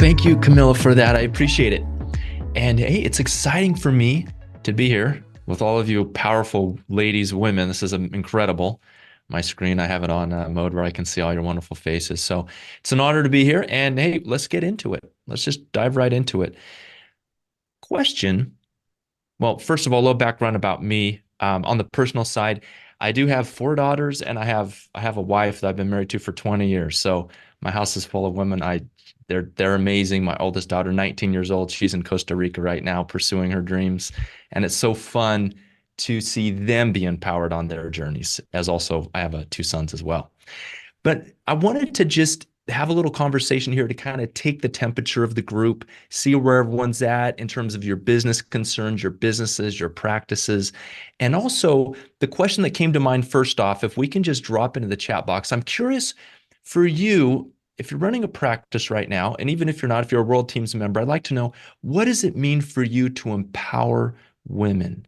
thank you, Camilla, for that. I appreciate it. And hey, it's exciting for me to be here with all of you powerful ladies, women. This is incredible. My screen, I have it on mode where I can see all your wonderful faces. So it's an honor to be here. And hey, let's get into it. Let's just dive right into it. Question. Well, first of all, a little background about me. On the personal side, I do have four daughters, and I have a wife that I've been married to for 20 years. So my house is full of women. They're amazing. My oldest daughter, 19 years old, she's in Costa Rica right now pursuing her dreams, and it's so fun to see them be empowered on their journeys. As also, I have two sons as well. But I wanted to just have a little conversation here to kind of take the temperature of the group, see where everyone's at in terms of your business concerns, your businesses, your practices. And also, the question that came to mind first off, if we can just drop into the chat box, I'm curious for you, if you're running a practice right now, and even if you're not, if you're a WorldTeams member, I'd like to know, what does it mean for you to empower women?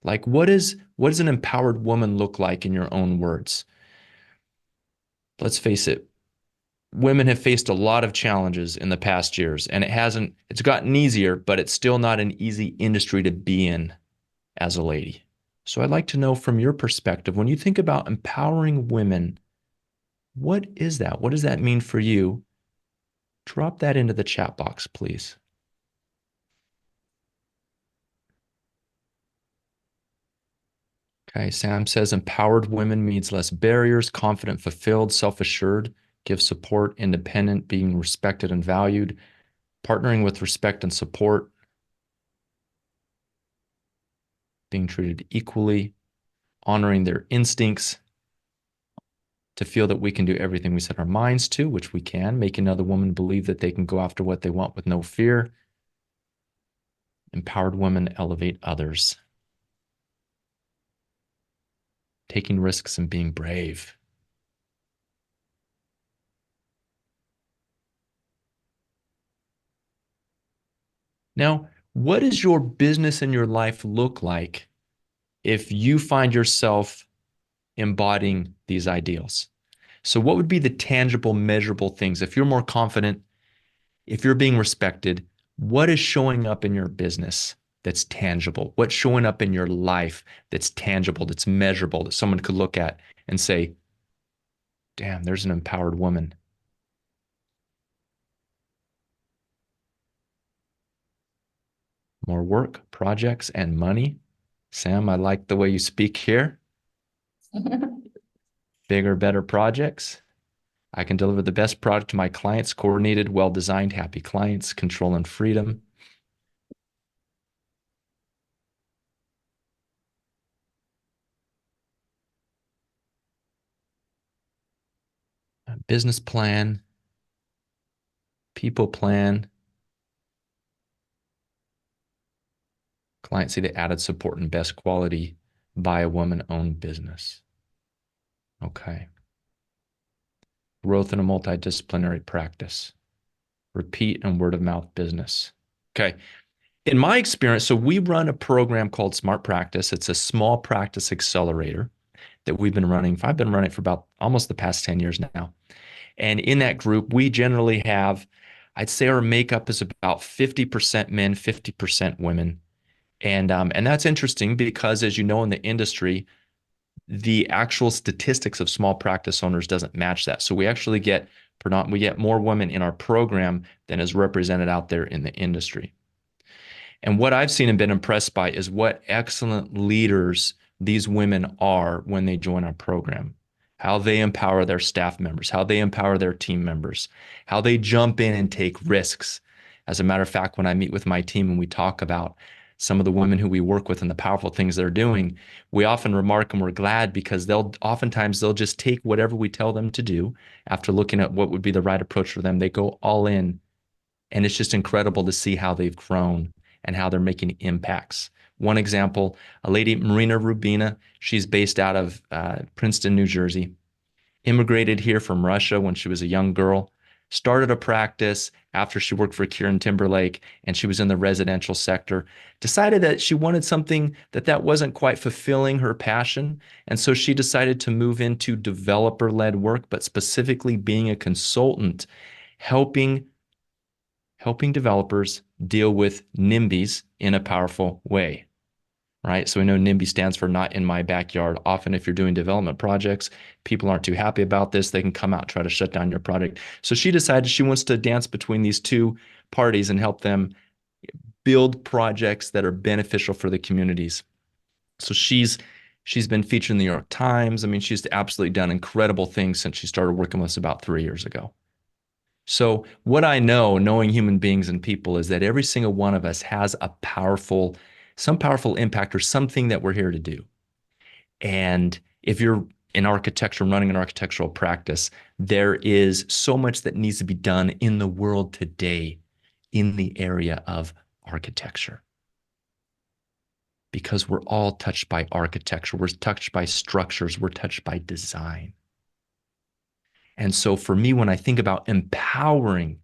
Like, what does an empowered woman look like in your own words? Let's face it, women have faced a lot of challenges in the past years, and it's gotten easier, but it's still not an easy industry to be in as a lady. So I'd like to know from your perspective, when you think about empowering women, what is that? What does that mean for you? Drop that into the chat box, please. Okay, Sam says empowered women means less barriers, confident, fulfilled, self-assured, give support, independent, being respected and valued, partnering with respect and support, being treated equally, honoring their instincts, to feel that we can do everything we set our minds to, which we can, make another woman believe that they can go after what they want with no fear. Empowered women elevate others. Taking risks and being brave. Now, what does your business and your life look like if you find yourself embodying these ideals? So what would be the tangible, measurable things? If you're more confident, if you're being respected, what is showing up in your business that's tangible? What's showing up in your life that's tangible, that's measurable, that someone could look at and say, damn, there's an empowered woman. More work, projects, and money. Sam, I like the way you speak here. Bigger, better projects. I can deliver the best product to my clients, coordinated, well-designed, happy clients, control and freedom. A business plan, people plan. Clients see the added support and best quality by a woman-owned business. Okay. Growth in a multidisciplinary practice. Repeat and word of mouth business. Okay. In my experience, so we run a program called Smart Practice. It's a small practice accelerator that we've been running. I've been running for about almost the past 10 years now. And in that group, we generally have, I'd say our makeup is about 50% men, 50% women. And that's interesting because, as you know, in the industry, the actual statistics of small practice owners doesn't match that. So we actually get more women in our program than is represented out there in the industry. And what I've seen and been impressed by is what excellent leaders these women are when they join our program, how they empower their staff members, how they empower their team members, how they jump in and take risks. As a matter of fact, when I meet with my team and we talk about some of the women who we work with and the powerful things they're doing, we often remark and we're glad because oftentimes they'll just take whatever we tell them to do after looking at what would be the right approach for them. They go all in, and it's just incredible to see how they've grown and how they're making impacts. One example, a lady, Marina Rubina, she's based out of Princeton, New Jersey, immigrated here from Russia when she was a young girl, started a practice after she worked for Kieran Timberlake and she was in the residential sector, decided that she wanted something that wasn't quite fulfilling her passion. And so she decided to move into developer-led work, but specifically being a consultant, helping helping developers deal with NIMBYs in a powerful way, right? So we know NIMBY stands for not in my backyard. Often if you're doing development projects, people aren't too happy about this. They can come out and try to shut down your project. So she decided she wants to dance between these two parties and help them build projects that are beneficial for the communities. So she's been featured in the New York Times. I mean, she's absolutely done incredible things since she started working with us about 3 years ago. So what I know, knowing human beings and people, is that every single one of us has some powerful impact or something that we're here to do. And if you're in architecture, running an architectural practice, there is so much that needs to be done in the world today in the area of architecture. Because we're all touched by architecture, we're touched by structures, we're touched by design. And so for me, when I think about empowering,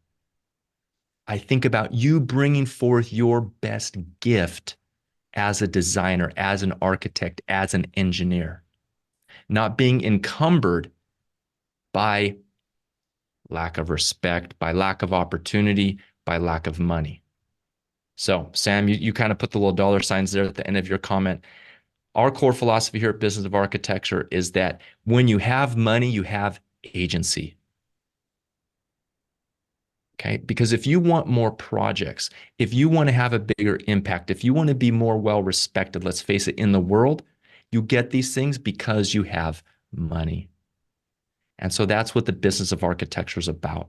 I think about you bringing forth your best gift as a designer, as an architect, as an engineer, not being encumbered by lack of respect, by lack of opportunity, by lack of money. So, Sam, you kind of put the little dollar signs there at the end of your comment. Our core philosophy here at Business of Architecture is that when you have money, you have agency. Okay, because if you want more projects, if you want to have a bigger impact, if you want to be more well respected, let's face it, in the world, you get these things because you have money. And so that's what the Business of Architecture is about.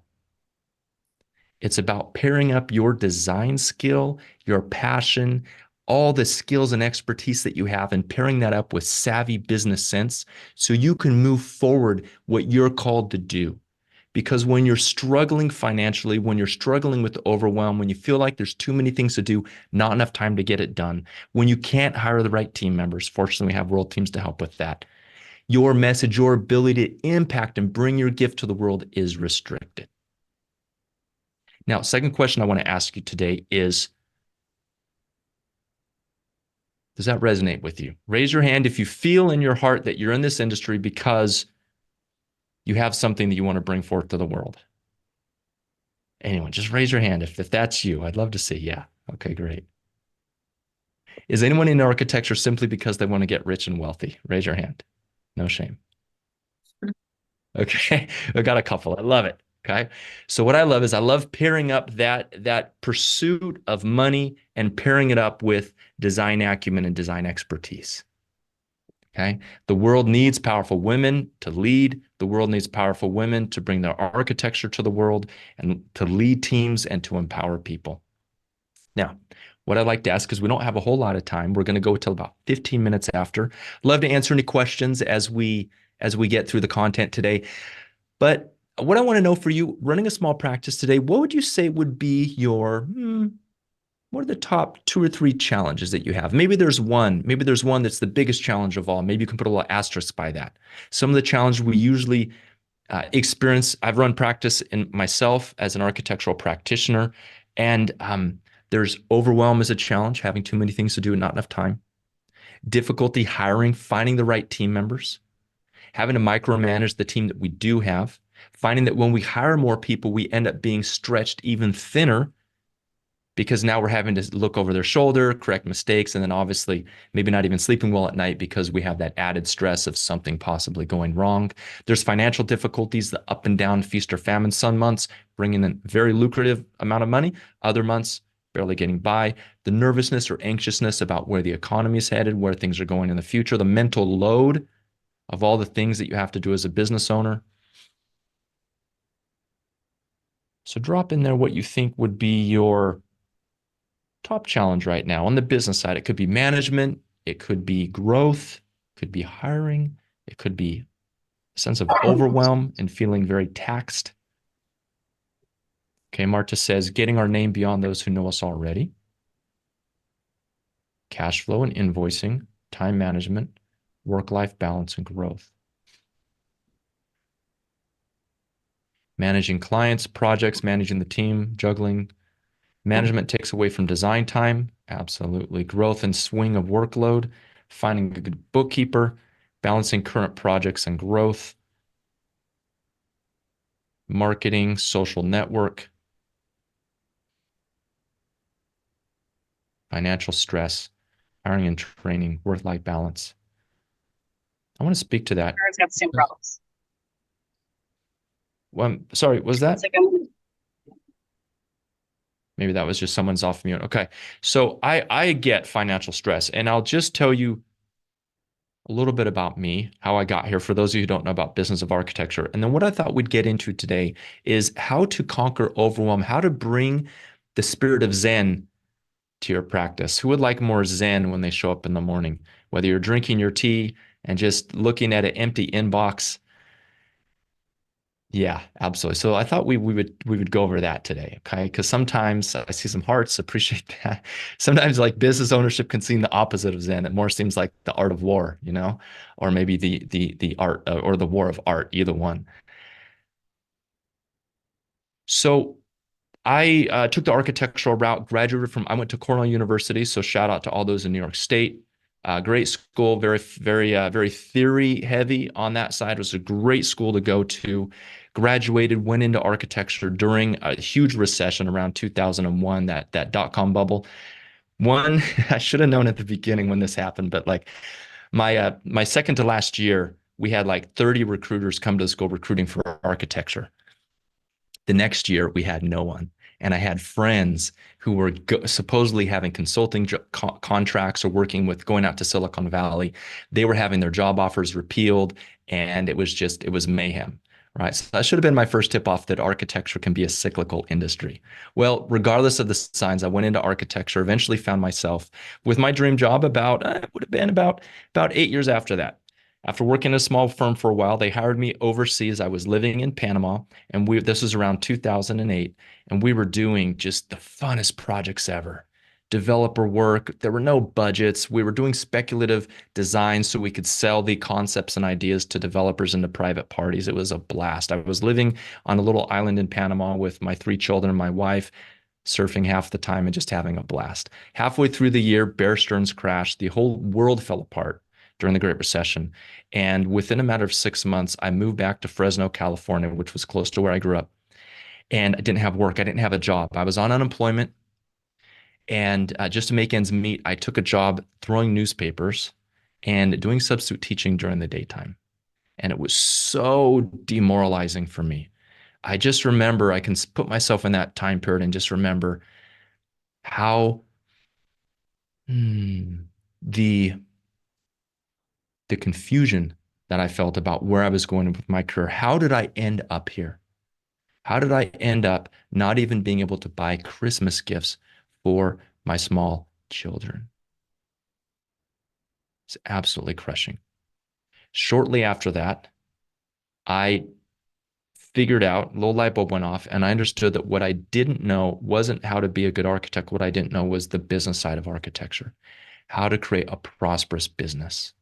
It's about pairing up your design skill, your passion, all the skills and expertise that you have, and pairing that up with savvy business sense so you can move forward what you're called to do. Because when you're struggling financially, when you're struggling with overwhelm, when you feel like there's too many things to do, not enough time to get it done, when you can't hire the right team members, fortunately, we have WorldTeams to help with that. Your message, your ability to impact and bring your gift to the world is restricted. Now, second question I want to ask you today is, does that resonate with you? Raise your hand if you feel in your heart that you're in this industry because you have something that you want to bring forth to the world. Anyone, just raise your hand if that's you. I'd love to see. Yeah. Okay, great. Is anyone in architecture simply because they want to get rich and wealthy? Raise your hand. No shame. Okay. I got a couple. I love it. Okay. So what I love is I love pairing up that pursuit of money and pairing it up with design acumen and design expertise. Okay. The world needs powerful women to lead. The world needs powerful women to bring their architecture to the world and to lead teams and to empower people. Now, what I'd like to ask, because we don't have a whole lot of time, we're going to go till about 15 minutes after. Love to answer any questions as we get through the content today. But what I want to know for you, running a small practice today, what would you say would be your what are the top 2 or 3 challenges that you have? Maybe there's one that's the biggest challenge of all. Maybe you can put a little asterisk by that. Some of the challenges we usually experience, I've run practice in myself as an architectural practitioner, and there's overwhelm as a challenge, having too many things to do and not enough time. Difficulty hiring, finding the right team members, having to micromanage the team that we do have, finding that when we hire more people, we end up being stretched even thinner because now we're having to look over their shoulder, correct mistakes, and then obviously maybe not even sleeping well at night because we have that added stress of something possibly going wrong. There's financial difficulties, the up and down feast or famine. Some months bringing in a very lucrative amount of money, other months barely getting by. The nervousness or anxiousness about where the economy is headed, where things are going in the future, the mental load of all the things that you have to do as a business owner. So drop in there what you think would be your top challenge right now on the business side. It could be management, it could be growth, it could be hiring, it could be a sense of overwhelm and feeling very taxed. Okay, Marta says, getting our name beyond those who know us already. Cash flow and invoicing, time management, work-life balance, and growth. Managing clients, projects, managing the team, juggling. Management takes away from design time. Absolutely. Growth and swing of workload. Finding a good bookkeeper. Balancing current projects and growth. Marketing, social network. financial stress, hiring and training, work-life balance. I want to speak to that. Everyone's got the same problems. Well, sorry, was It's that? like I'm Maybe that was just someone's off mute. Okay. So I get financial stress, and I'll just tell you a little bit about me, how I got here, for those of you who don't know about business of architecture. And then what I thought we'd get into today is how to conquer overwhelm, how to bring the spirit of Zen to your practice. Who would like more Zen when they show up in the morning? Whether you're drinking your tea and just looking at an empty inbox. Yeah, absolutely. So I thought we would go over that today, okay? Because sometimes I see some hearts, appreciate that. Sometimes like business ownership can seem the opposite of Zen. It more seems like the art of war, or maybe the art or the war of art, either one. So I took the architectural route, graduated from, I went to Cornell University, so shout out to all those in New York State. Great school, very theory heavy on that side. It was a great school to go to. Graduated, went into architecture during a huge recession around 2001, that dot-com bubble. One, I should have known at the beginning when this happened, but like my second to last year, we had like 30 recruiters come to the school recruiting for architecture. The next year, we had no one. And I had friends who were supposedly having consulting contracts or going out to Silicon Valley. They were having their job offers repealed, and it was mayhem, right? So that should have been my first tip off that architecture can be a cyclical industry. Well, regardless of the signs, I went into architecture, eventually found myself with my dream job it would have been about 8 years after that. After working in a small firm for a while, they hired me overseas. I was living in Panama, and this was around 2008, and we were doing just the funnest projects ever. Developer work. There were no budgets. We were doing speculative design so we could sell the concepts and ideas to developers and to private parties. It was a blast. I was living on a little island in Panama with my 3 children and my wife, surfing half the time and just having a blast. Halfway through the year, Bear Stearns crashed. The whole world fell apart during the Great Recession. And within a matter of 6 months, I moved back to Fresno, California, which was close to where I grew up. And I didn't have work. I didn't have a job. I was on unemployment. And just to make ends meet, I took a job throwing newspapers and doing substitute teaching during the daytime. And it was so demoralizing for me. I just remember, I can put myself in that time period and just remember how the confusion that I felt about where I was going with my career. How did I end up here? How did I end up not even being able to buy Christmas gifts for my small children? It's absolutely crushing. Shortly after that, I figured out, a little light bulb went off, and I understood that what I didn't know wasn't how to be a good architect. What I didn't know was the business side of architecture, how to create a prosperous business.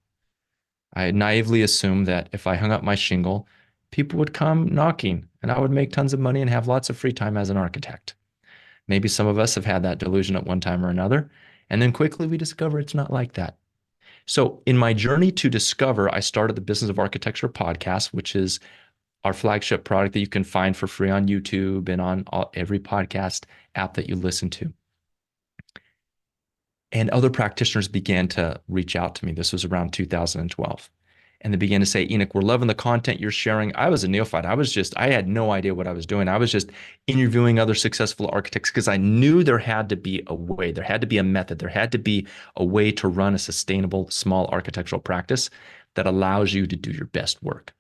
I naively assumed that if I hung up my shingle, people would come knocking and I would make tons of money and have lots of free time as an architect. Maybe some of us have had that delusion at one time or another. And then quickly we discover it's not like that. So, in my journey to discover, I started the Business of Architecture podcast, which is our flagship product that you can find for free on YouTube and on every podcast app that you listen to. And other practitioners began to reach out to me. This was around 2012. And they began to say, Enoch, we're loving the content you're sharing. I was a neophyte. I had no idea what I was doing. I was just interviewing other successful architects because I knew there had to be a way, there had to be a method, there had to be a way to run a sustainable small architectural practice that allows you to do your best work.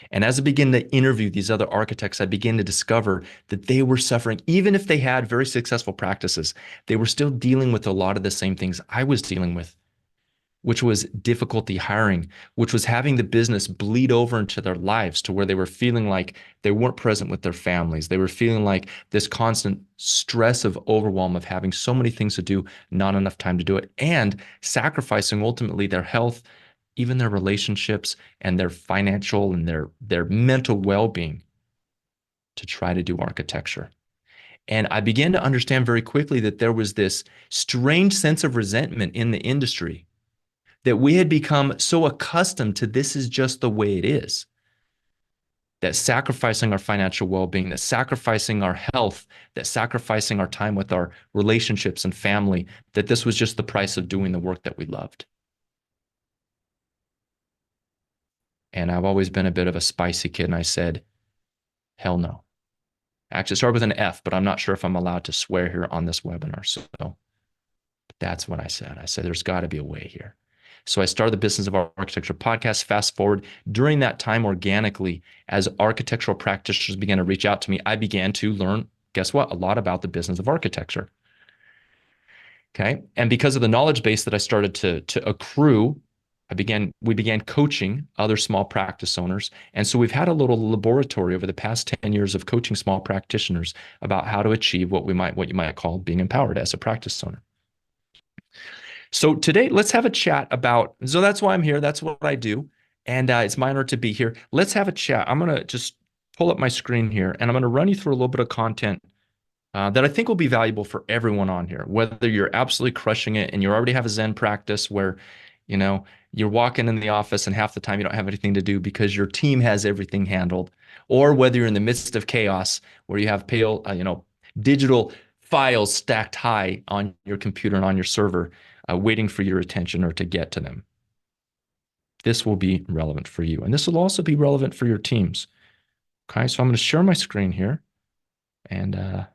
And as I began to interview these other architects, I began to discover that they were suffering, even if they had very successful practices, they were still dealing with a lot of the same things I was dealing with, which was difficulty hiring, which was having the business bleed over into their lives to where they were feeling like they weren't present with their families. They were feeling like this constant stress of overwhelm of having so many things to do, not enough time to do it, and sacrificing ultimately their health, even their relationships and their financial and their mental well-being to try to do architecture. And I began to understand very quickly that there was this strange sense of resentment in the industry, that we had become so accustomed to this is just the way it is, that sacrificing our financial well-being, that sacrificing our health, that sacrificing our time with our relationships and family, that this was just the price of doing the work that we loved. And I've always been a bit of a spicy kid, and I said, hell no. Actually, it started with an F, but I'm not sure if I'm allowed to swear here on this webinar. So that's what I said. I said, there's got to be a way here. So I started the Business of Architecture podcast. Fast forward, during that time, organically, as architectural practitioners began to reach out to me, I began to learn, guess what, a lot about the business of architecture. Okay. And because of the knowledge base that I started to accrue, we began coaching other small practice owners. And so we've had a little laboratory over the past 10 years of coaching small practitioners about how to achieve what you might call being empowered as a practice owner. So today, let's have a chat about, so that's why I'm here. That's what I do. And it's my honor to be here. Let's have a chat. I'm going to just pull up my screen here, and I'm going to run you through a little bit of content that I think will be valuable for everyone on here, whether you're absolutely crushing it and you already have a Zen practice where, you're walking in the office and half the time you don't have anything to do because your team has everything handled, or whether you're in the midst of chaos where you have digital files stacked high on your computer and on your server, waiting for your attention or to get to them. This will be relevant for you. And this will also be relevant for your teams. Okay, so I'm going to share my screen here. And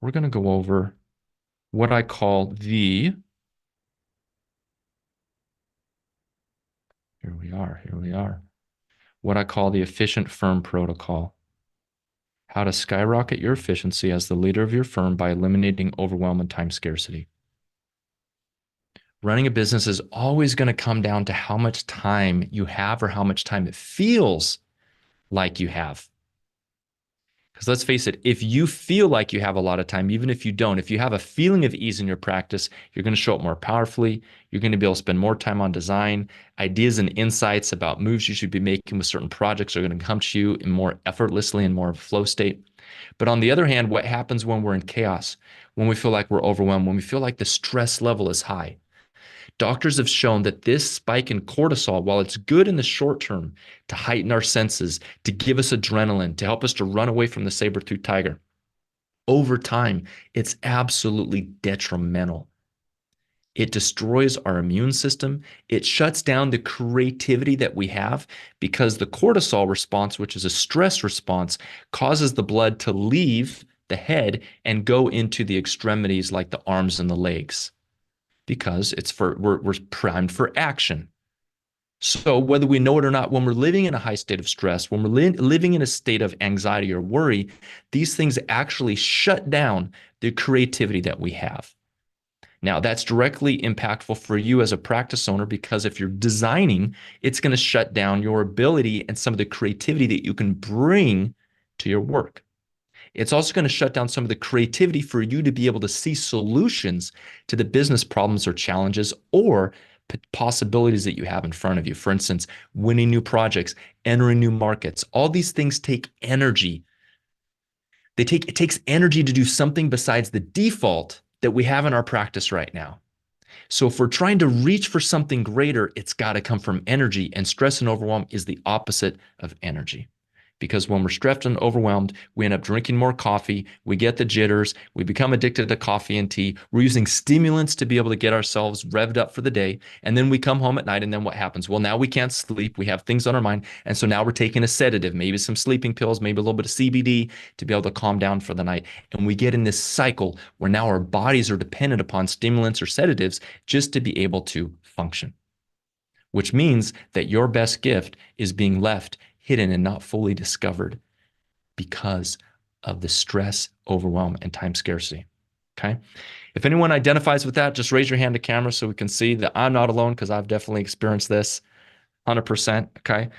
we're going to go over what I call here we are, what I call the efficient firm protocol. How to skyrocket your efficiency as the leader of your firm by eliminating overwhelm and time scarcity. Running a business is always going to come down to how much time you have or how much time it feels like you have. Because let's face it, if you feel like you have a lot of time, even if you don't, if you have a feeling of ease in your practice, you're going to show up more powerfully. You're going to be able to spend more time on design. Ideas and insights about moves you should be making with certain projects are going to come to you in more effortlessly and more of a flow state. But on the other hand, what happens when we're in chaos, when we feel like we're overwhelmed, when we feel like the stress level is high? Doctors have shown that this spike in cortisol, while it's good in the short term to heighten our senses, to give us adrenaline, to help us to run away from the saber-toothed tiger, over time, it's absolutely detrimental. It destroys our immune system. It shuts down the creativity that we have because the cortisol response, which is a stress response, causes the blood to leave the head and go into the extremities like the arms and the legs, because we're primed for action. So whether we know it or not, when we're living in a high state of stress, when we're living in a state of anxiety or worry, these things actually shut down the creativity that we have. Now, that's directly impactful for you as a practice owner, because if you're designing, it's going to shut down your ability and some of the creativity that you can bring to your work. It's also going to shut down some of the creativity for you to be able to see solutions to the business problems or challenges or possibilities that you have in front of you. For instance, winning new projects, entering new markets. All these things take energy. It takes energy to do something besides the default that we have in our practice right now. So if we're trying to reach for something greater, it's got to come from energy, and stress and overwhelm is the opposite of energy. Because when we're stressed and overwhelmed, we end up drinking more coffee, we get the jitters, we become addicted to coffee and tea, we're using stimulants to be able to get ourselves revved up for the day, and then we come home at night, and then what happens? Well, now we can't sleep, we have things on our mind, and so now we're taking a sedative, maybe some sleeping pills, maybe a little bit of CBD to be able to calm down for the night, and we get in this cycle where now our bodies are dependent upon stimulants or sedatives just to be able to function. Which means that your best gift is being left hidden and not fully discovered because of the stress, overwhelm, and time scarcity. Okay. If anyone identifies with that, just raise your hand to camera so we can see that I'm not alone, because I've definitely experienced this 100%. Okay.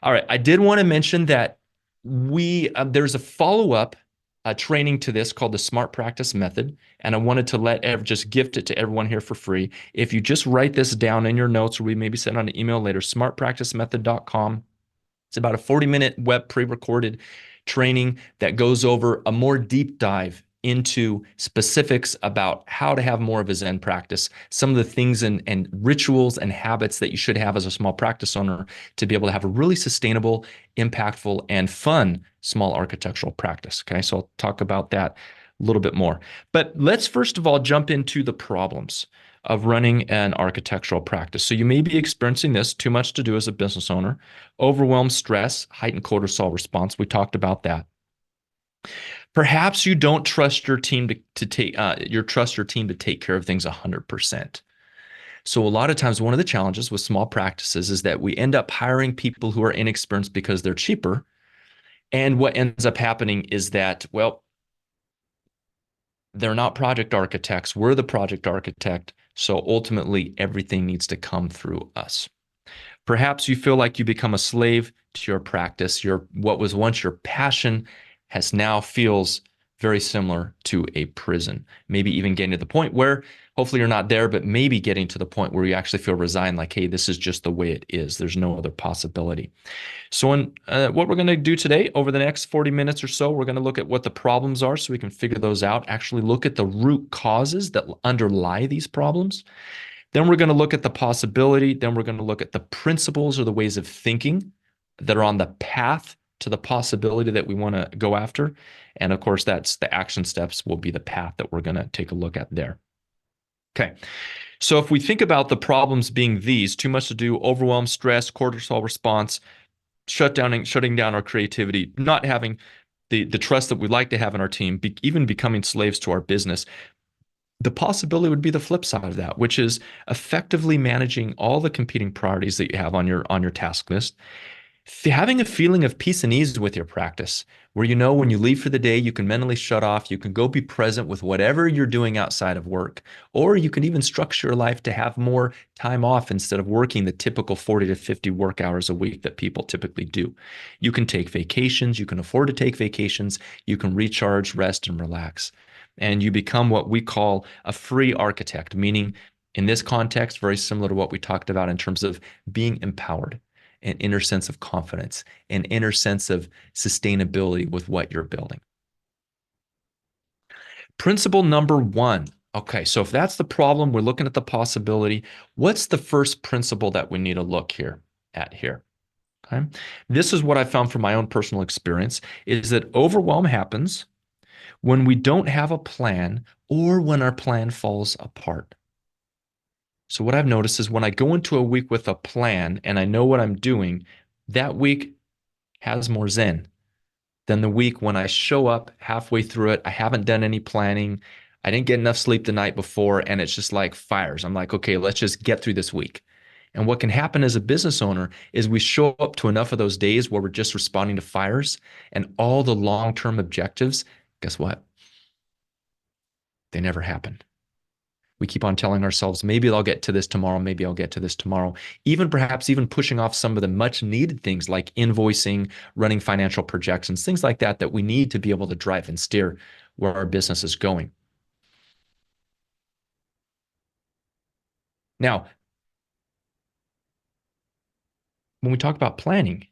All right. I did want to mention that there's a follow-up training to this called the Smart Practice Method, and I wanted to just gift it to everyone here for free. If you just write this down in your notes, or we maybe send on an email later, smartpracticemethod.com. It's about a 40-minute web pre-recorded training that goes over a more deep dive into specifics about how to have more of a Zen practice, some of the things and rituals and habits that you should have as a small practice owner to be able to have a really sustainable, impactful, and fun small architectural practice. Okay, so I'll talk about that a little bit more. But let's first of all jump into the problems of running an architectural practice. So you may be experiencing this, too much to do as a business owner, overwhelm, stress, heightened cortisol response. We talked about that. Perhaps you don't trust your team to take trust your team to take care of things 100%. So a lot of times one of the challenges with small practices is that we end up hiring people who are inexperienced because they're cheaper. And what ends up happening is that, well, they're not project architects. We're the project architect. So ultimately, everything needs to come through us. Perhaps you feel like you become a slave to your practice. What was once your passion has now feels very similar to a prison. Maybe even getting to the point where hopefully you're not there, but maybe getting to the point where you actually feel resigned, like, hey, this is just the way it is. There's no other possibility. So what we're going to do today, over the next 40 minutes or so, we're going to look at what the problems are so we can figure those out, actually look at the root causes that underlie these problems. Then we're going to look at the possibility. Then we're going to look at the principles or the ways of thinking that are on the path to the possibility that we want to go after. And of course, that's the action steps will be the path that we're going to take a look at there. Okay. So if we think about the problems being these, too much to do, overwhelm, stress, cortisol response, shutting down our creativity, not having the trust that we'd like to have in our team, even becoming slaves to our business, the possibility would be the flip side of that, which is effectively managing all the competing priorities that you have on your task list, having a feeling of peace and ease with your practice, where you know when you leave for the day, you can mentally shut off, you can go be present with whatever you're doing outside of work, or you can even structure your life to have more time off instead of working the typical 40 to 50 work hours a week that people typically do. You can take vacations, you can afford to take vacations, you can recharge, rest, and relax. And you become what we call a free architect, meaning in this context, very similar to what we talked about in terms of being empowered, an inner sense of confidence, an inner sense of sustainability with what you're building. Principle number one. Okay, so if that's the problem, we're looking at the possibility. What's the first principle that we need to look at here? Okay. This is what I found from my own personal experience is that overwhelm happens when we don't have a plan or when our plan falls apart. So what I've noticed is when I go into a week with a plan and I know what I'm doing, that week has more zen than the week when I show up halfway through it. I haven't done any planning. I didn't get enough sleep the night before, and it's just like fires. I'm like, okay, let's just get through this week. And what can happen as a business owner is we show up to enough of those days where we're just responding to fires and all the long-term objectives, guess what? They never happen. We keep on telling ourselves, maybe I'll get to this tomorrow, maybe I'll get to this tomorrow. Even perhaps even pushing off some of the much needed things like invoicing, running financial projections, things like that we need to be able to drive and steer where our business is going. Now, when we talk about planning,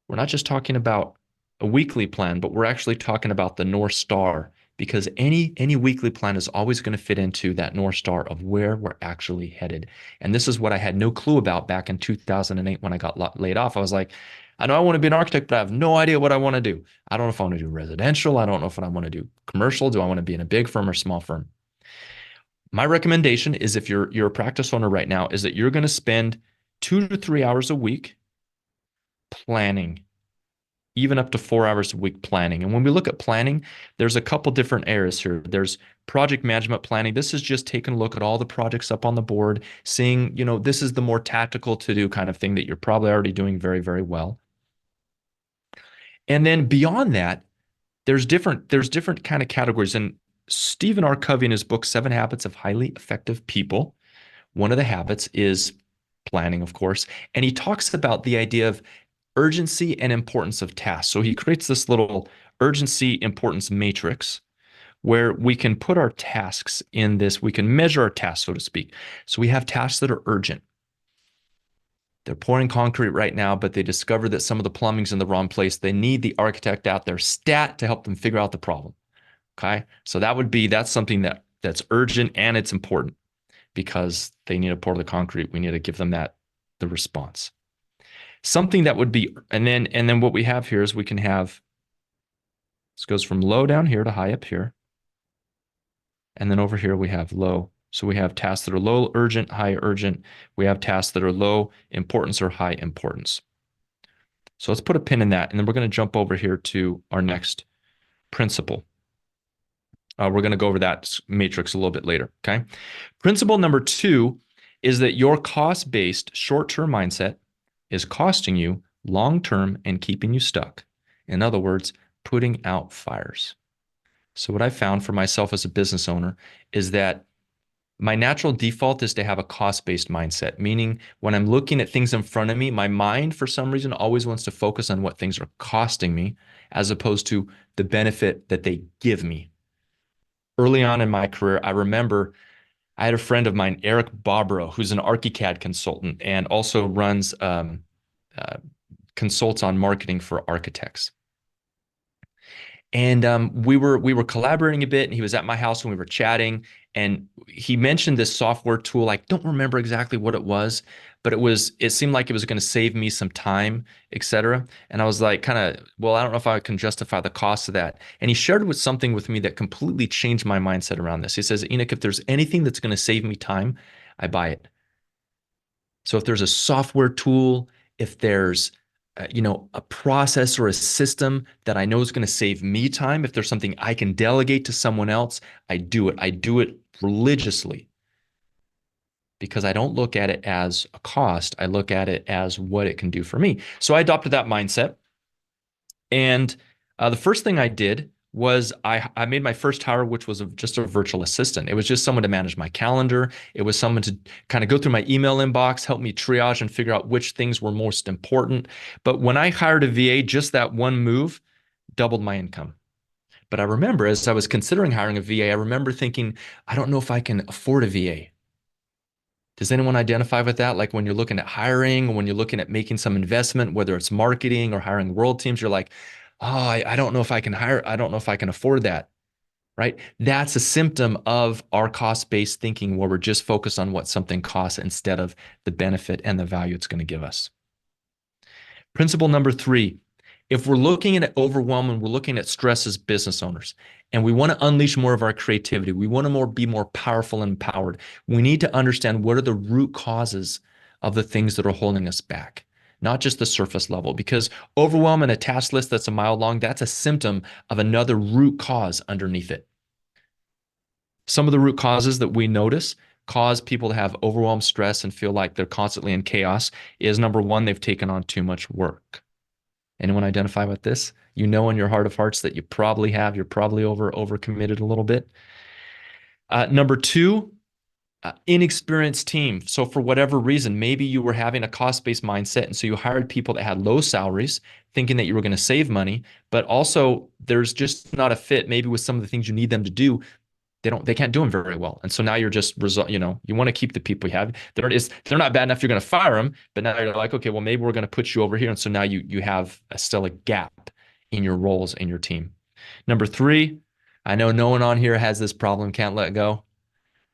we're not just talking about a weekly plan, but we're actually talking about the North Star, because any weekly plan is always going to fit into that North Star of where we're actually headed. And this is what I had no clue about back in 2008 when I got laid off. I was like, I know I want to be an architect, but I have no idea what I want to do. I don't know if I want to do residential. I don't know if I want to do commercial. Do I want to be in a big firm or small firm? My recommendation is if you're a practice owner right now, is that you're going to spend 2 to 3 hours a week planning, even up to 4 hours a week planning. And when we look at planning, there's a couple different areas here. There's project management planning. This is just taking a look at all the projects up on the board, seeing, this is the more tactical to do kind of thing that you're probably already doing very, very well. And then beyond that, there's different kind of categories. And Stephen R. Covey in his book, 7 Habits of Highly Effective People, one of the habits is planning, of course. And he talks about the idea of urgency and importance of tasks. So he creates this little urgency importance matrix where we can put our tasks in this, we can measure our tasks, so to speak. So we have tasks that are urgent. They're pouring concrete right now, but they discover that some of the plumbing's in the wrong place. They need the architect out there stat to help them figure out the problem. Okay. So that's something that's urgent and it's important because they need to pour the concrete. We need to give them the response. Something that would be, and then what we have here is we can have, this goes from low down here to high up here. And then over here we have low. So we have tasks that are low urgent, high urgent. We have tasks that are low importance or high importance. So let's put a pin in that. And then we're going to jump over here to our next principle. We're going to go over that matrix a little bit later. Okay. Principle number 2 is that your cost-based short-term mindset is costing you long-term and keeping you stuck. In other words, putting out fires. So what I found for myself as a business owner is that my natural default is to have a cost-based mindset, meaning when I'm looking at things in front of me, my mind, for some reason, always wants to focus on what things are costing me as opposed to the benefit that they give me. Early on in my career, I remember I had a friend of mine, Eric Bobrow, who's an ArchiCAD consultant and also runs consults on marketing for architects. And we were collaborating a bit, and he was at my house and we were chatting. And he mentioned this software tool. I don't remember exactly what it was, but it seemed like it was going to save me some time, et cetera. And I was like, well, I don't know if I can justify the cost of that. And he shared something with me that completely changed my mindset around this. He says, Enoch, if there's anything that's going to save me time, I buy it. So if there's a software tool, if there's a process or a system that I know is going to save me time, if there's something I can delegate to someone else, I do it. I do it religiously because I don't look at it as a cost. I look at it as what it can do for me. So I adopted that mindset. And the first thing I did was I made my first hire, which was just a virtual assistant. It was just someone to manage my calendar. It was someone to kind of go through my email inbox, help me triage and figure out which things were most important. But when I hired a VA, just that one move doubled my income. But I remember as I was considering hiring a VA, I remember thinking, I don't know if I can afford a VA. Does anyone identify with that? Like when you're looking at hiring, when you're looking at making some investment, whether it's marketing or hiring WorldTeams, you're like, oh, I don't know if I can hire, I don't know if I can afford that, right? That's a symptom of our cost-based thinking where we're just focused on what something costs instead of the benefit and the value it's going to give us. Principle number 3, if we're looking at overwhelm and we're looking at stress as business owners, and we want to unleash more of our creativity, we want to be more powerful and empowered, we need to understand what are the root causes of the things that are holding us back, not just the surface level, because overwhelm and a task list that's a mile long, that's a symptom of another root cause underneath it. Some of the root causes that we notice cause people to have overwhelmed stress and feel like they're constantly in chaos is number 1, they've taken on too much work. Anyone identify with this? You know in your heart of hearts that you probably have. You're probably overcommitted a little bit. Number 2, inexperienced team. So for whatever reason, maybe you were having a cost-based mindset, and so you hired people that had low salaries, thinking that you were going to save money, but also there's just not a fit maybe with some of the things you need them to do. They can't do them very well. And so now you're just, you want to keep the people you have. They're not bad enough you're going to fire them, but now you're like, okay, well, maybe we're going to put you over here. And so now you have still a gap in your roles in your team. Number 3, I know no one on here has this problem, can't let go.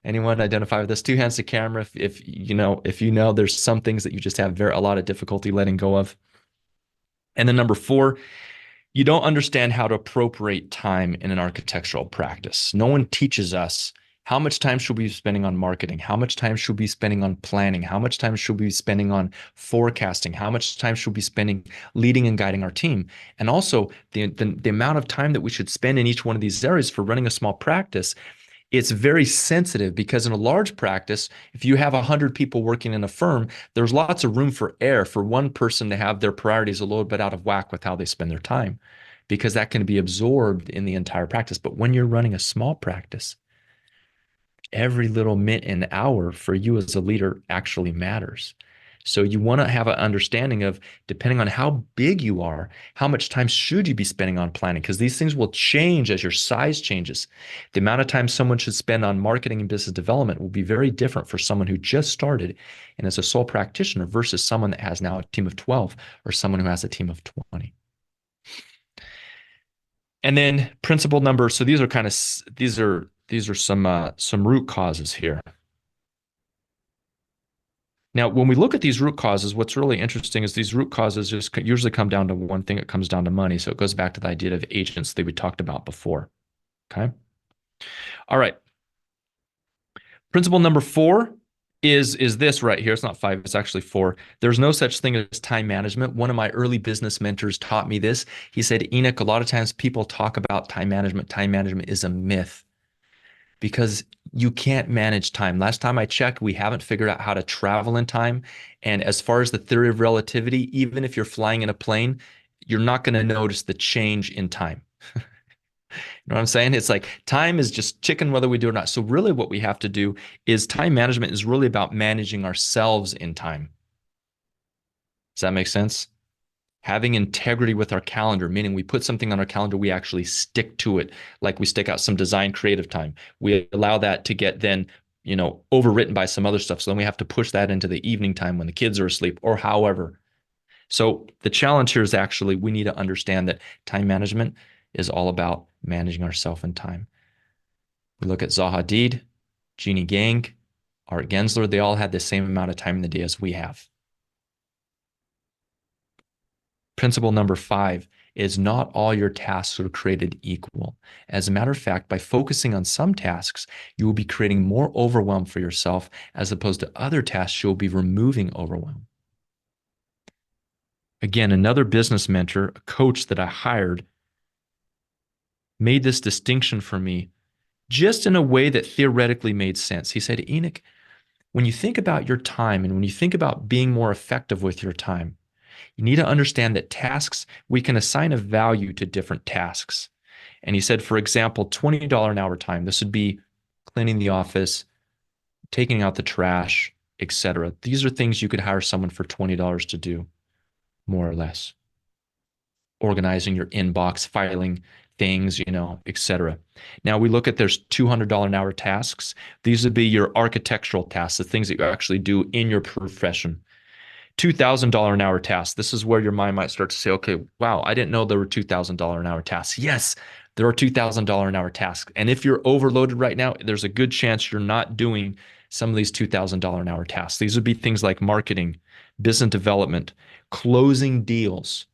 Anyone identify with this? 2 hands to camera if you know there's some things that you just have a lot of difficulty letting go of. And then number 4, you don't understand how to appropriate time in an architectural practice. No one teaches us how much time should we be spending on marketing, how much time should we be spending on planning, how much time should we be spending on forecasting, how much time should we be spending leading and guiding our team. And also the amount of time that we should spend in each one of these areas for running a small practice. It's very sensitive because in a large practice, if you have 100 people working in a firm, there's lots of room for error for one person to have their priorities a little bit out of whack with how they spend their time, because that can be absorbed in the entire practice. But when you're running a small practice, every little minute and hour for you as a leader actually matters. So you want to have an understanding of, depending on how big you are, how much time should you be spending on planning? Because these things will change as your size changes. The amount of time someone should spend on marketing and business development will be very different for someone who just started and is a sole practitioner versus someone that has now a team of 12 or someone who has a team of 20. And then principle number, so these are kind of these are some root causes here. Now, when we look at these root causes, what's really interesting is these root causes just usually come down to one thing. It comes down to money. So it goes back to the idea of agents that we talked about before. Okay. All right. Principle number four is this right here. It's not five, it's actually four. There's no such thing as time management. One of my early business mentors taught me this. He said, Enoch, a lot of times people talk about time management. Time management is a myth because you can't manage time. Last time I checked, we haven't figured out how to travel in time. And as far as the theory of relativity, even if you're flying in a plane, you're not going to notice the change in time. You know what I'm saying? It's like time is just chicken whether we do it or not. So really what we have to do is time management is really about managing ourselves in time. Does that make sense? Having integrity with our calendar, meaning we put something on our calendar, we actually stick to it, like we stick out some design creative time. We allow that to get then, overwritten by some other stuff. So then we have to push that into the evening time when the kids are asleep or however. So the challenge here is actually we need to understand that time management is all about managing ourselves in time. We look at Zaha Hadid, Jeannie Gang, Art Gensler, they all had the same amount of time in the day as we have. Principle number five is not all your tasks are created equal. As a matter of fact, by focusing on some tasks, you will be creating more overwhelm for yourself as opposed to other tasks you will be removing overwhelm. Again, another business mentor, a coach that I hired, made this distinction for me just in a way that theoretically made sense. He said, Enoch, when you think about your time and when you think about being more effective with your time, you need to understand that tasks, we can assign a value to different tasks. And he said, for example, $20 an hour time, this would be cleaning the office, taking out the trash, etc. These are things you could hire someone for $20 to do, more or less. Organizing your inbox, filing things, etc. Now we look at there's $200 an hour tasks. These would be your architectural tasks, the things that you actually do in your profession. $2,000 an hour tasks. This is where your mind might start to say, okay, wow, I didn't know there were $2,000 an hour tasks. Yes, there are $2,000 an hour tasks. And if you're overloaded right now, there's a good chance you're not doing some of these $2,000 an hour tasks. These would be things like marketing, business development, closing deals.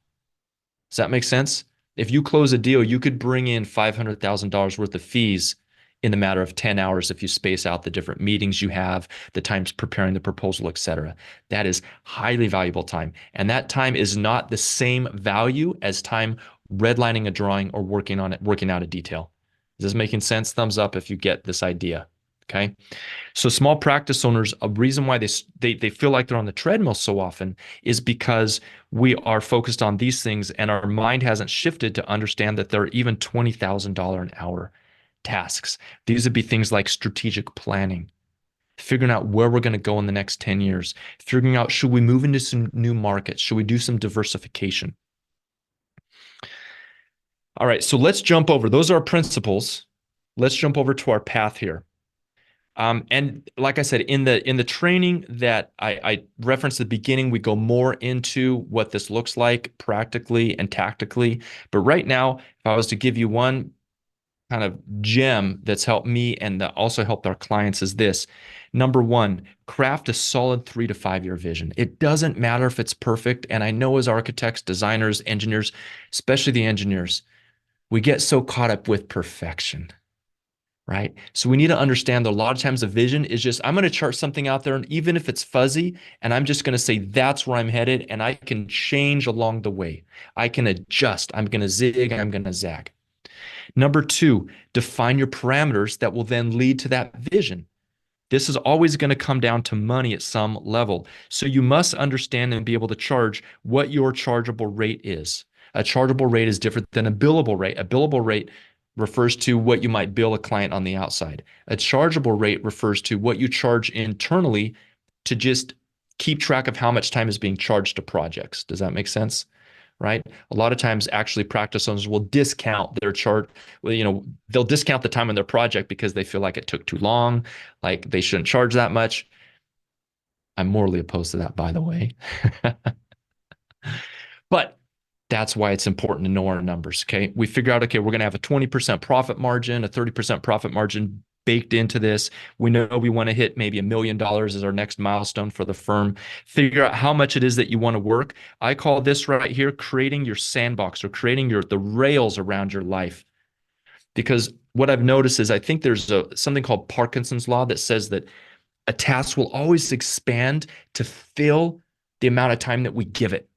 Does that make sense? If you close a deal, you could bring in $500,000 worth of fees in the matter of 10 hours if you space out the different meetings you have, the times preparing the proposal, etc. That is highly valuable time. And that time is not the same value as time redlining a drawing or working on it, working out a detail. Is this making sense? Thumbs up if you get this idea. Okay. So small practice owners, a reason why they feel like they're on the treadmill so often is because we are focused on these things and our mind hasn't shifted to understand that there are even $20,000 an hour tasks. These would be things like strategic planning, figuring out where we're going to go in the next 10 years, figuring out should we move into some new markets? Should we do some diversification? All right, so let's jump over. Those are our principles. Let's jump over to our path here. And like I said, in the training that I referenced at the beginning, we go more into what this looks like practically and tactically. But right now, if I was to give you one kind of gem that's helped me and that also helped our clients is this. Number one, craft a solid 3 to 5 year vision. It doesn't matter if it's perfect. And I know as architects, designers, engineers, especially the engineers, we get so caught up with perfection. Right? So we need to understand that a lot of times the vision is just, I'm going to chart something out there, and even if it's fuzzy, and I'm just going to say, that's where I'm headed, and I can change along the way. I can adjust. I'm going to zig, I'm going to zag. Number two, define your parameters that will then lead to that vision. This is always going to come down to money at some level. So you must understand and be able to charge what your chargeable rate is. A chargeable rate is different than a billable rate. A billable rate refers to what you might bill a client on the outside. A chargeable rate refers to what you charge internally to just keep track of how much time is being charged to projects. Does that make sense? Right? A lot of times, actually, practice owners will discount their chart. Well, they'll discount the time on their project because they feel like it took too long, like they shouldn't charge that much. I'm morally opposed to that, by the way. But That's why it's important to know our numbers. Okay. We figure out, okay, we're going to have a 20% profit margin, a 30% profit margin baked into this. We know we want to hit maybe $1 million as our next milestone for the firm. Figure out how much it is that you want to work. I call this right here creating your sandbox or creating the rails around your life. Because what I've noticed is I think there's something called Parkinson's law that says that a task will always expand to fill the amount of time that we give it.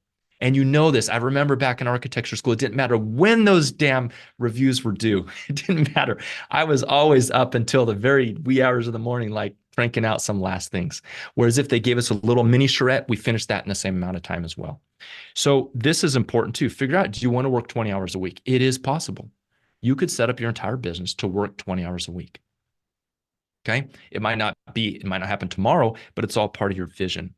And you know this. I remember back in architecture school, it didn't matter when those damn reviews were due. It didn't matter. I was always up until the very wee hours of the morning, like cranking out some last things. Whereas if they gave us a little mini charrette, we finished that in the same amount of time as well. So this is important too. Figure out, do you want to work 20 hours a week? It is possible. You could set up your entire business to work 20 hours a week. Okay. It might not happen tomorrow, but it's all part of your vision.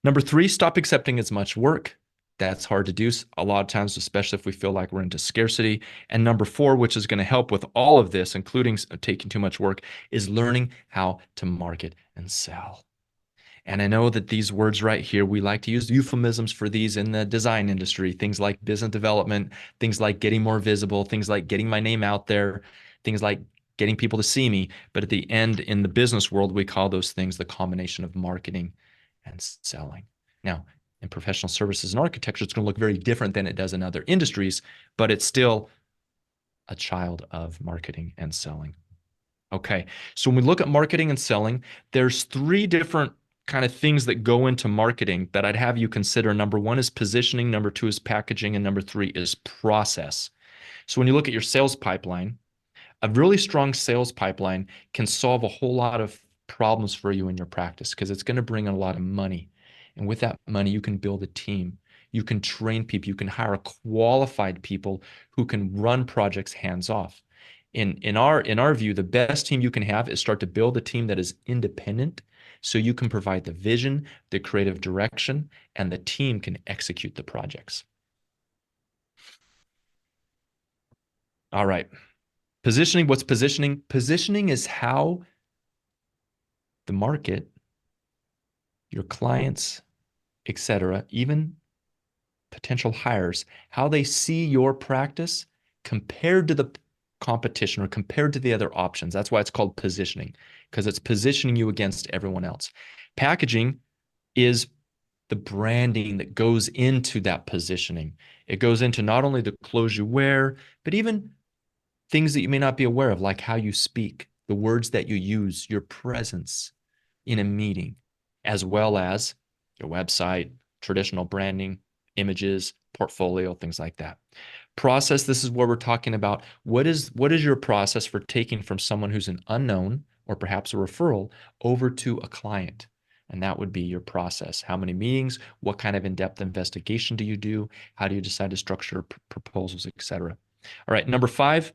Number 3, stop accepting as much work. That's hard to do a lot of times, especially if we feel like we're into scarcity. And number 4, which is going to help with all of this, including taking too much work, is learning how to market and sell. And I know that these words right here, we like to use euphemisms for these in the design industry, things like business development, things like getting more visible, things like getting my name out there, things like getting people to see me. But at the end, in the business world, we call those things the combination of marketing and selling. Now, in professional services and architecture, it's going to look very different than it does in other industries, but it's still a child of marketing and selling. Okay, so when we look at marketing and selling, there's 3 different kind of things that go into marketing that I'd have you consider. Number 1 is positioning, number 2 is packaging, and number 3 is process. So when you look at your sales pipeline, a really strong sales pipeline can solve a whole lot of problems for you in your practice because it's going to bring in a lot of money. And with that money, you can build a team. You can train people. You can hire qualified people who can run projects hands off. In our view, the best team you can have is start to build a team that is independent so you can provide the vision, the creative direction, and the team can execute the projects. All right. Positioning, what's positioning? Positioning is how the market, your clients, etc., even potential hires, how they see your practice compared to the competition or compared to the other options. That's why it's called positioning, because it's positioning you against everyone else. Packaging is the branding that goes into that positioning. It goes into not only the clothes you wear, but even things that you may not be aware of, like how you speak, the words that you use, your presence in a meeting, as well as your website, traditional branding, images, portfolio, things like that. Process, this is where we're talking about what is your process for taking from someone who's an unknown or perhaps a referral over to a client. And that would be your process. How many meetings? What kind of in-depth investigation do you do? How do you decide to structure proposals, etc.? All right, number 5,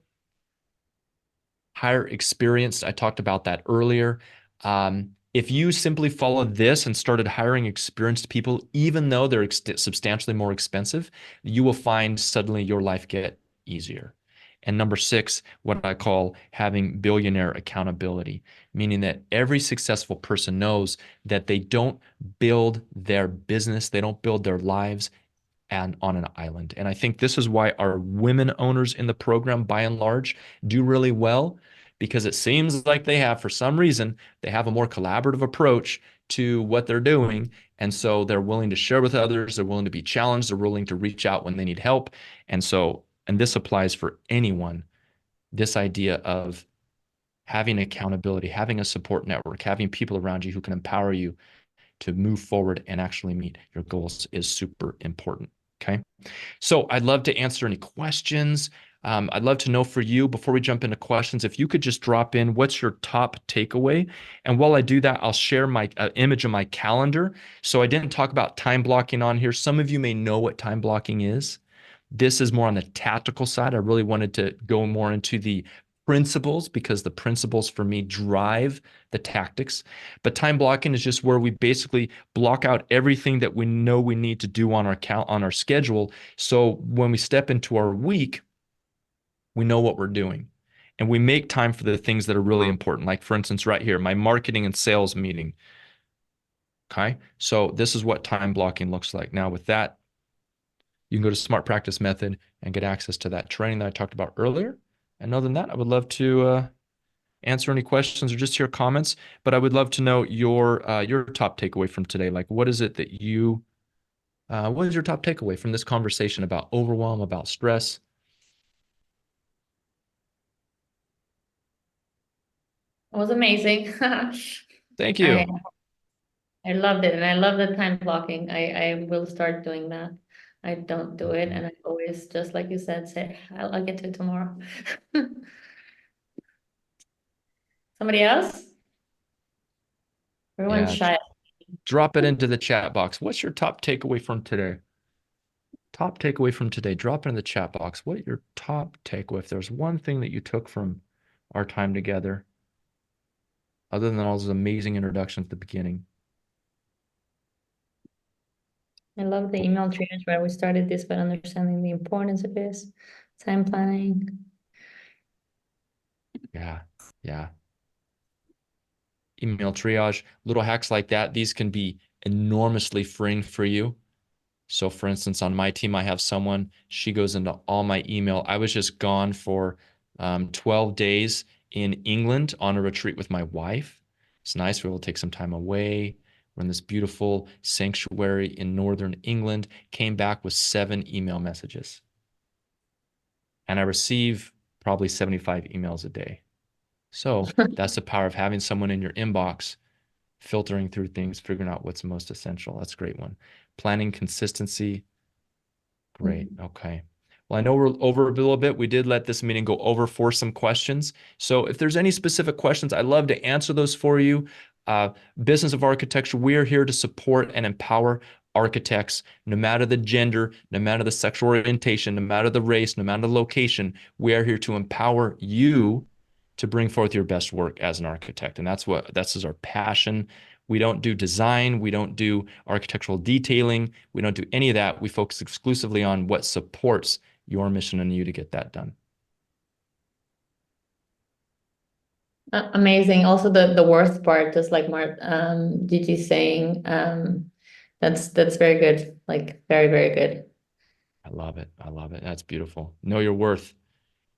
hire experienced. I talked about that earlier. If you simply followed this and started hiring experienced people, even though they're substantially more expensive, you will find suddenly your life get easier. And number 6, what I call having billionaire accountability, meaning that every successful person knows that they don't build their business, they don't build their lives and on an island. And I think this is why our women owners in the program, by and large, do really well, because it seems like they have, for some reason, they have a more collaborative approach to what they're doing. And so they're willing to share with others. They're willing to be challenged. They're willing to reach out when they need help. And so, and this applies for anyone, this idea of having accountability, having a support network, having people around you who can empower you to move forward and actually meet your goals is super important. Okay. So I'd love to answer any questions. I'd love to know for you, before we jump into questions, if you could just drop in what's your top takeaway. And while I do that, I'll share my image of my calendar. So I didn't talk about time blocking on here. Some of you may know what time blocking is. This is more on the tactical side. I really wanted to go more into the principles because the principles for me drive the tactics. But time blocking is just where we basically block out everything that we know we need to do on our schedule. So when we step into our week, we know what we're doing. And we make time for the things that are really important. Like, for instance, right here, my marketing and sales meeting. Okay. So this is what time blocking looks like. Now with that, You can go to Smart Practice Method and get access to that training that I talked about earlier. And other than that, I would love to answer any questions or just hear comments. But I would love to know your top takeaway from today. Like, what is it that what is your top takeaway from this conversation about overwhelm, about stress? It was amazing. Thank I you. I loved it, and I love the time blocking. I will start doing that. I don't do it, Mhm. and I always, just like you said, say I'll get to it tomorrow. Somebody else? Everyone's Yeah, shy. drop it into the chat box. What's your top takeaway from today? Top takeaway from today. Drop it in the chat box. What your top takeaway? If there's one thing that you took from our time together, other than all those amazing introductions at the beginning. I love the email triage where we started this by understanding the importance of this, time planning. Yeah, yeah. Email triage, little hacks like that. These can be enormously freeing for you. So, for instance, on my team, I have someone, she goes into all my email. I was just gone for 12 days in England on a retreat with my wife. It's nice. We will take some time away. We're in this beautiful sanctuary in northern England. Came back with 7 email messages. And I receive probably 75 emails a day. So, that's the power of having someone in your inbox filtering through things, figuring out what's most essential. That's a great one. Planning consistency. Great. Okay. Well, I know we're over a little bit. We did let this meeting go over for some questions. So if there's any specific questions, I'd love to answer those for you. Business of Architecture, we're here to support and empower architects, no matter the gender, no matter the sexual orientation, no matter the race, no matter the location. We are here to empower you to bring forth your best work as an architect. And that's our passion. We don't do design, we don't do architectural detailing, we don't do any of that. We focus exclusively on what supports your mission and you to get that done. Amazing. Also, the worth part, just like Mart, Gigi saying, that's very good. Like very, very good. I love it. I love it. That's beautiful. Know your worth.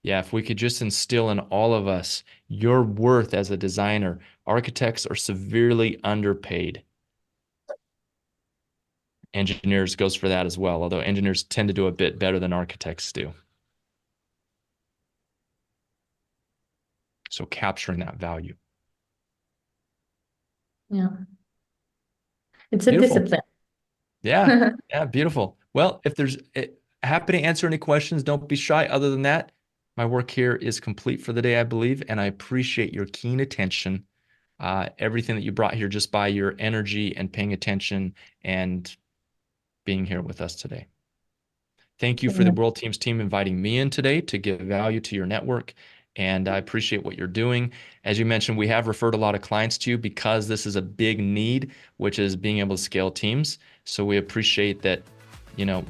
Yeah, if we could just instill in all of us your worth as a designer. Architects are severely underpaid. Engineers goes for that as well, although engineers tend to do a bit better than architects do. So capturing that value. Yeah, it's a Beautiful. discipline. Yeah. Yeah. Beautiful. Well, if there's happy to answer any questions, don't be shy. Other than that, my work here is complete for the day, I believe, and I appreciate your keen attention, everything that you brought here just by your energy and paying attention and being here with us today. Thank you for the WorldTeams team inviting me in today to give value to your network. And I appreciate what you're doing. As you mentioned, we have referred a lot of clients to you because this is a big need, which is being able to scale teams. So we appreciate that,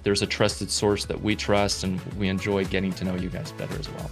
there's a trusted source that we trust, and we enjoy getting to know you guys better as well.